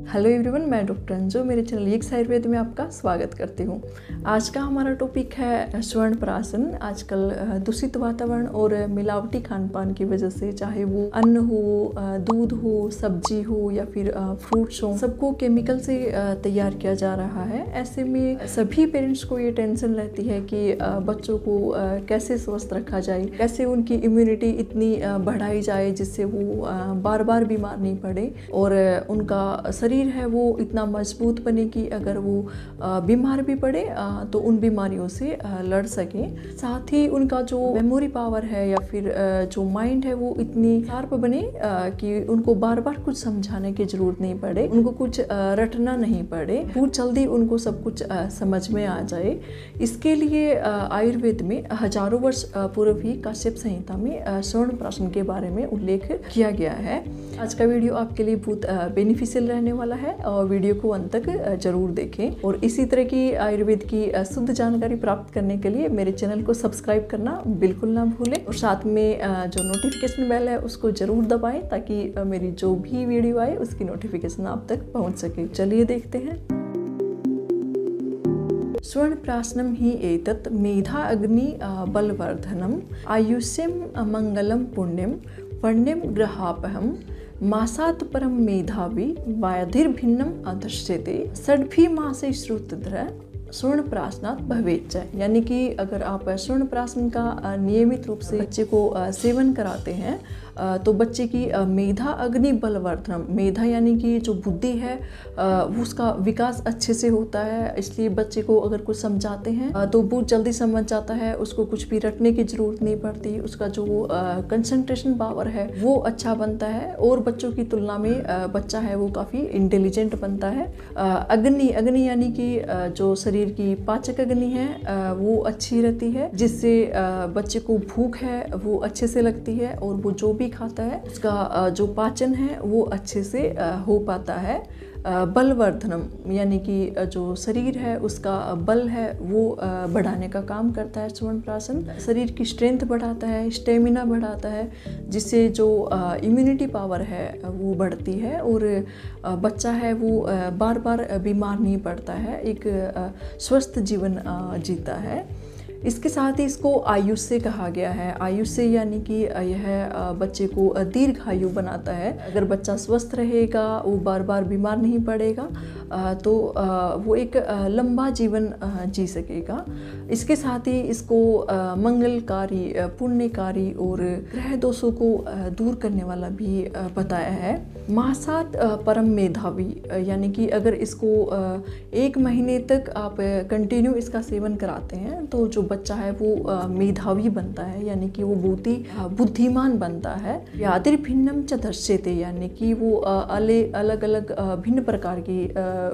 Hello everyone, मैं doctor Anju. मेरे channel एक आयुर्वेद में आपका स्वागत करती हूँ। आज का हमारा टॉपिक है स्वर्ण प्राशन। आजकल दूषित वातावरण और मिलावटी खान पान की वजह से, चाहे वो अन्न हो, दूध हो, सब्जी हो या फिर फ्रूट्स हो, सबको केमिकल से तैयार किया जा रहा है। ऐसे में सभी पेरेंट्स को ये टेंशन रहती है कि बच्चों को कैसे स्वस्थ रखा जाए, कैसे उनकी इम्यूनिटी इतनी बढ़ाई जाए जिससे वो बार बार बीमार नहीं पड़े और उनका शरीर है वो इतना मजबूत बने कि अगर वो बीमार भी पड़े तो उन बीमारियों से लड़ सके। साथ ही उनका जो मेमोरी पावर है या फिर जो माइंड है वो इतनी शार्प बने कि उनको बार बार कुछ समझाने की जरूरत नहीं पड़े, उनको कुछ रटना नहीं पड़े, बहुत जल्दी उनको सब कुछ समझ में आ जाए। इसके लिए आयुर्वेद में हजारों वर्ष पूर्व ही काश्यप संहिता में स्वर्ण प्राशन के बारे में उल्लेख किया गया है। आज का वीडियो आपके लिए बहुत बेनिफिशियल रहने वाला है और वीडियो को अंत तक जरूर देखें। और इसी तरह की आयुर्वेद की शुद्ध जानकारी प्राप्त करने के लिए मेरे चैनल को सब्सक्राइब करना बिल्कुल ना भूलें और साथ में जो नोटिफिकेशन बेल है उसको जरूर दबाएं ताकि मेरी जो भी वीडियो आए उसकी नोटिफिकेशन आप तक पहुंच सके। चलिए देखते हैं। स्वर्ण प्राशनम ही एतत् मेधा अग्नि बलवर्धनम आयुष्यम मंगलम पुण्यम वर्ण्यम ग्रहापहम मासात् परम मेधावी वायधिर्भिन्नम अदृश्यते षड्भी मासे श्रुतधर स्वर्ण प्राशनात् भवेच्च। यानी कि अगर आप स्वर्ण प्राशन का नियमित रूप से बच्चे को सेवन कराते हैं तो बच्चे की मेधा अग्नि बलवर्धनम, मेधा यानी कि जो बुद्धि है उसका विकास अच्छे से होता है। इसलिए बच्चे को अगर कुछ समझाते हैं तो बहुत जल्दी समझ जाता है, उसको कुछ भी रटने की जरूरत नहीं पड़ती, उसका जो कंसंट्रेशन पावर है वो अच्छा बनता है और बच्चों की तुलना में बच्चा है वो काफ़ी इंटेलिजेंट बनता है। अग्नि यानी कि जो शरीर की पाचक अग्नि है वो अच्छी रहती है, जिससे बच्चे को भूख है वो अच्छे से लगती है और वो जो भी खाता है उसका जो पाचन है वो अच्छे से हो पाता है। बलवर्धनम यानी कि जो शरीर है उसका बल है वो बढ़ाने का काम करता है स्वर्ण प्राशन। शरीर की स्ट्रेंथ बढ़ाता है, स्टेमिना बढ़ाता है, जिससे जो इम्यूनिटी पावर है वो बढ़ती है और बच्चा है वो बार बार बीमार नहीं पड़ता है, एक स्वस्थ जीवन जीता है। इसके साथ ही इसको आयुष्य कहा गया है। आयुष्य यानी कि यह बच्चे को दीर्घायु बनाता है। अगर बच्चा स्वस्थ रहेगा, वो बार बार बीमार नहीं पड़ेगा तो वो एक लंबा जीवन जी सकेगा। इसके साथ ही इसको मंगलकारी, पुण्यकारी और ग्रह दोषों को दूर करने वाला भी बताया है। मासात् परम मेधावी यानी कि अगर इसको 1 महीने तक आप कंटिन्यू इसका सेवन कराते हैं तो जो बच्चा है वो मेधावी बनता है, यानी कि वो बहुत ही बुद्धिमान बनता है। व्याधिर भिन्नम च दर्श्यते यानी कि वो अलग अलग भिन्न प्रकार की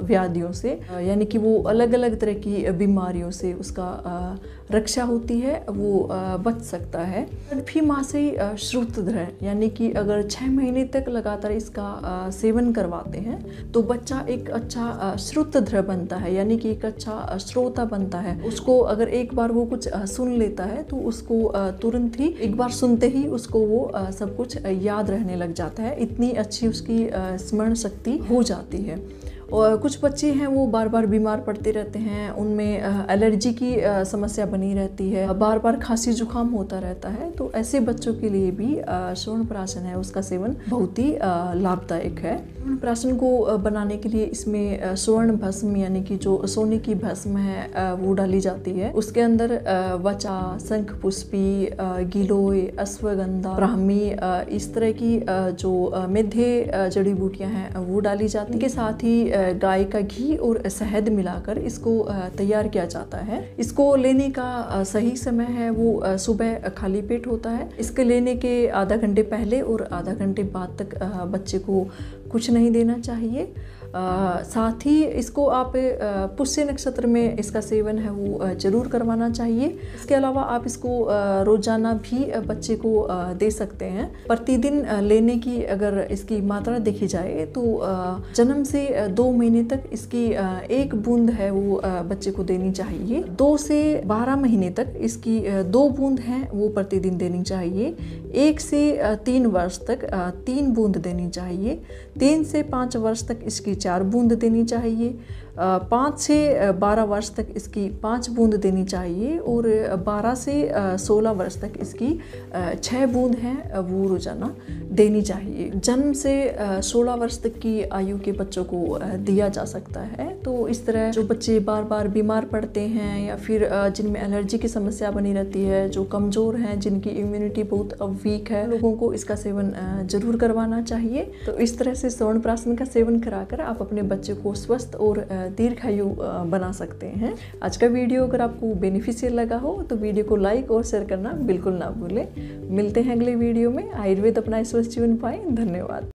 व्याधियों से, यानी कि वो अलग अलग तरह की बीमारियों से उसका रक्षा होती है, वो बच सकता है। भी मासे श्रुतधर यानी कि अगर 6 महीने तक लगातार इसका सेवन करवाते हैं तो बच्चा एक अच्छा श्रुतधर बनता है, यानी कि एक अच्छा श्रोता बनता है। उसको अगर एक बार वो कुछ सुन लेता है तो उसको तुरंत ही, एक बार सुनते ही उसको वो सब कुछ याद रहने लग जाता है, इतनी अच्छी उसकी स्मरण शक्ति हो जाती है। और कुछ बच्चे हैं वो बार बार बीमार पड़ते रहते हैं, उनमें एलर्जी की समस्या बनी रहती है, बार बार खांसी जुकाम होता रहता है, तो ऐसे बच्चों के लिए भी स्वर्ण प्राशन है उसका सेवन बहुत ही लाभदायक है। स्वर्ण प्राशन को बनाने के लिए इसमें स्वर्ण भस्म यानी कि जो सोने की भस्म है वो डाली जाती है। उसके अंदर वचा, शंख पुष्पी, गिलोय, अश्वगंधा, ब्राह्मी, इस तरह की जो मेधे जड़ी बूटियां हैं वो डाली जाती है। इनके साथ ही गाय का घी और शहद मिलाकर इसको तैयार किया जाता है। इसको लेने का सही समय है वो सुबह खाली पेट होता है। इसके लेने के आधा घंटे पहले और आधा घंटे बाद तक बच्चे को कुछ नहीं देना चाहिए। साथ ही इसको आप पुष्य नक्षत्र में इसका सेवन है वो जरूर करवाना चाहिए। इसके अलावा आप इसको रोजाना भी बच्चे को दे सकते हैं। प्रतिदिन लेने की अगर इसकी मात्रा देखी जाए तो जन्म से 2 महीने तक इसकी 1 बूंद है वो बच्चे को देनी चाहिए। 2 से 12 महीने तक इसकी 2 बूंद हैं वो प्रतिदिन देनी चाहिए। 1 से 3 वर्ष तक 3 बूंद देनी चाहिए। 3 से 5 वर्ष तक इसकी 4 बूंद देनी चाहिए। 5 से 12 वर्ष तक इसकी 5 बूंद देनी चाहिए और 12 से 16 वर्ष तक इसकी 6 बूंद हैं वो रोज़ाना देनी चाहिए। जन्म से 16 वर्ष तक की आयु के बच्चों को दिया जा सकता है। तो इस तरह जो बच्चे बार बार बीमार पड़ते हैं या फिर जिनमें एलर्जी की समस्या बनी रहती है, जो कमज़ोर हैं, जिनकी इम्यूनिटी बहुत वीक है, लोगों को इसका सेवन ज़रूर करवाना चाहिए। तो इस तरह से च्यवनप्राशन का सेवन कराकर आप अपने बच्चे को स्वस्थ और दीर्घायु बना सकते हैं। आज का वीडियो अगर आपको बेनिफिशियल लगा हो तो वीडियो को लाइक और शेयर करना बिल्कुल ना भूलें। मिलते हैं अगले वीडियो में। आयुर्वेद अपना स्वस्थ जीवन पाएं। धन्यवाद।